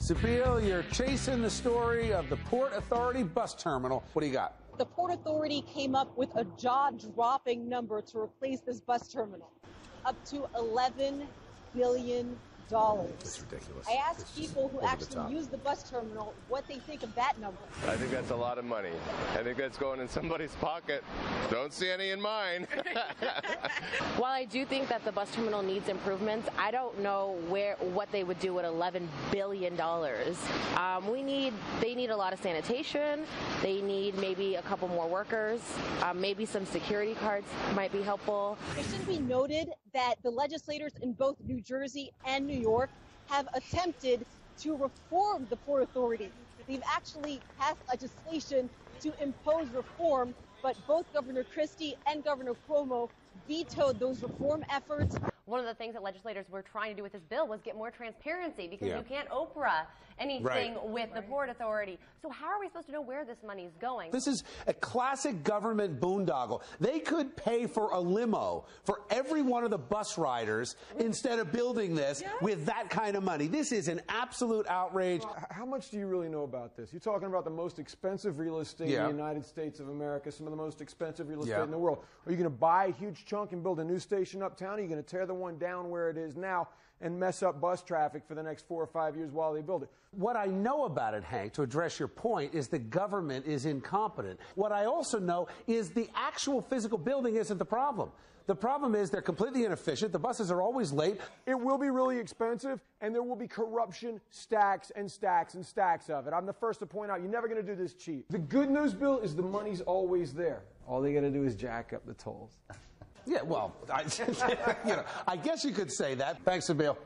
Sabeel, you're chasing the story of the Port Authority bus terminal. What do you got? The Port Authority came up with a jaw-dropping number to replace this bus terminal, up to $11 billion. It's ridiculous. I asked people who actually use the bus terminal what they think of that number. I think that's a lot of money. I think that's going in somebody's pocket. Don't see any in mine. While I do think that the bus terminal needs improvements, I don't know what they would do with $11 billion. They need a lot of sanitation. They need maybe a couple more workers. Maybe some security guards might be helpful. It should be noted that the legislators in both New Jersey and New York have attempted to reform the Port Authority. They've actually passed legislation to impose reform, but both Governor Christie and Governor Cuomo vetoed those reform efforts. One of the things that legislators were trying to do with this bill was get more transparency, because you can't Oprah anything with the Port Authority. So how are we supposed to know where this money is going? This is a classic government boondoggle. They could pay for a limo for every one of the bus riders instead of building this with that kind of money. This is an absolute outrage. How much do you really know about this? You're talking about the most expensive real estate in the United States of America, some of the most expensive real estate in the world. Are you going to buy a huge chunk and build a new station uptown? Are you going to tear the one down where it is now and mess up bus traffic for the next 4 or 5 years while they build it? What I know about it, Hank, to address your point, is the government is incompetent. What I also know is the actual physical building isn't the problem. The problem is they're completely inefficient. The buses are always late. It will be really expensive, and there will be corruption, stacks and stacks and stacks of it. I'm the first to point out you're never going to do this cheap. The good news, Bill, is the money's always there. All they got to do is jack up the tolls. Yeah, well, I guess you could say that. Thanks, Sabeel.